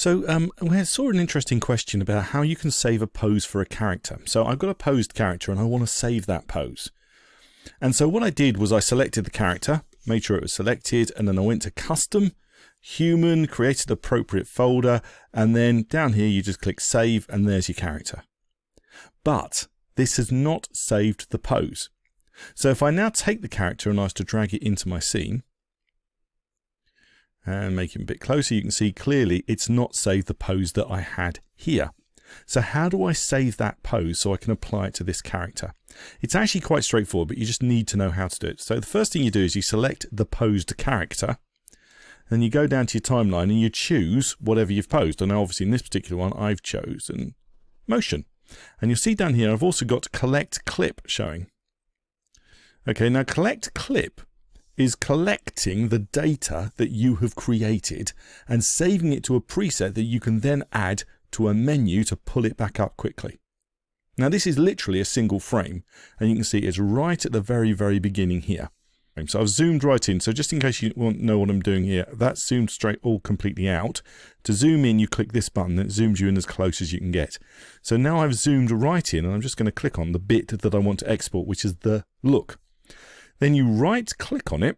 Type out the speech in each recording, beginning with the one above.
So we saw an interesting question about how you can save a pose for a character. So I've got a posed character and I want to save that pose. And so what I did was I selected the character, made sure it was selected, and then I went to Custom, Human, created the appropriate folder, and then down here you just click Save and there's your character. But this has not saved the pose. So if I now take the character and I was to drag it into my scene, and make it a bit closer, you can see clearly it's not saved the pose that I had here. So how do I save that pose so I can apply it to this character? It's actually quite straightforward, but you just need to know how to do it. So the first thing you do is you select the posed character, then you go down to your timeline and you choose whatever you've posed. And obviously in this particular one, I've chosen motion. And you'll see down here, I've also got collect clip showing. Okay, now collect clip is collecting the data that you have created and saving it to a preset that you can then add to a menu to pull it back up quickly. Now this is literally a single frame, and you can see it's right at the very, very beginning here. So I've zoomed right in. So just in case you want to know what I'm doing here, that's zoomed straight all completely out. To zoom in, you click this button and it zooms you in as close as you can get. So now I've zoomed right in and I'm just going to click on the bit that I want to export, which is the look. Then you right click on it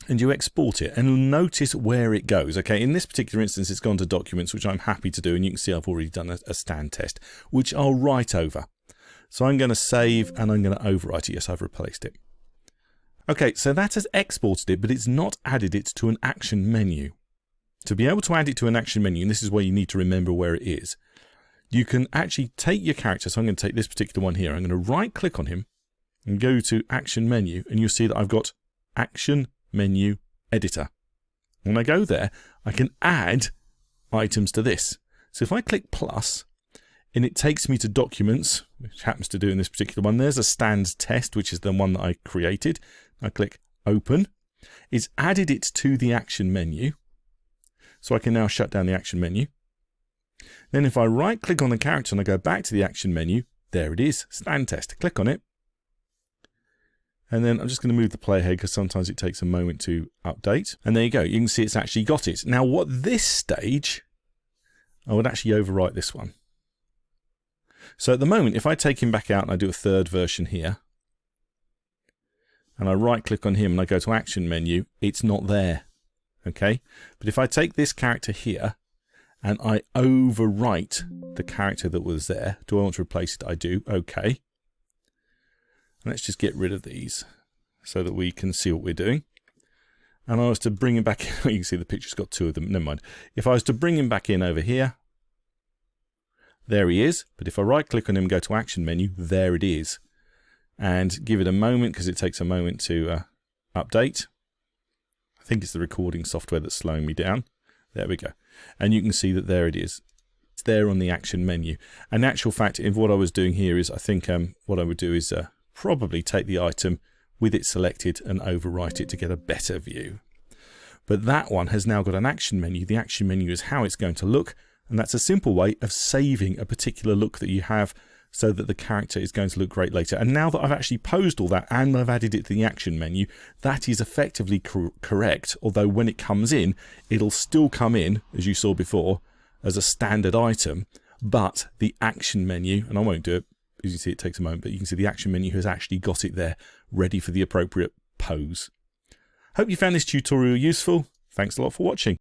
and you export it, and notice where it goes. Okay, in this particular instance, it's gone to documents, which I'm happy to do. And you can see I've already done a stand test, which I'll write over. So I'm going to save and I'm going to overwrite it. Yes, I've replaced it. Okay, so that has exported it, but it's not added it to an action menu. To be able to add it to an action menu, and this is where you need to remember where it is, you can actually take your character. So I'm going to take this particular one here. I'm going to right click on him and go to action menu, and you'll see that I've got action menu editor. When I go there, I can add items to this. So if I click plus, and it takes me to documents, which happens to do in this particular one, there's a stand test, which is the one that I created. I click open. It's added it to the action menu. So I can now shut down the action menu. Then if I right click on the character and I go back to the action menu, there it is, stand test. Click on it. And then I'm just going to move the player head because sometimes it takes a moment to update. And there you go. You can see it's actually got it. Now, what this stage, I would actually overwrite this one. So at the moment, if I take him back out and I do a third version here, and I right click on him and I go to action menu, it's not there. Okay. But if I take this character here and I overwrite the character that was there, do I want to replace it? I do. Okay. Let's just get rid of these so that we can see what we're doing. And I was to bring him back in. You can see the picture's got two of them. Never mind. If I was to bring him back in over here, there he is. But if I right click on him and go to action menu, there it is. And give it a moment because it takes a moment to update. I think it's the recording software that's slowing me down. There we go. And you can see that there it is. It's there on the action menu. And in actual fact, if what I was doing here is, I think what I would do is probably take the item with it selected and overwrite it to get a better view. But that one has now got an action menu. The action menu is how it's going to look, and that's a simple way of saving a particular look that you have so that the character is going to look great later. And now that I've actually posed all that and I've added it to the action menu, that is effectively correct, although when it comes in, it'll still come in, as you saw before, as a standard item, but the action menu, and I won't do it, as you see it takes a moment, but you can see the action menu has actually got it there, ready for the appropriate pose. Hope you found this tutorial useful. Thanks a lot for watching.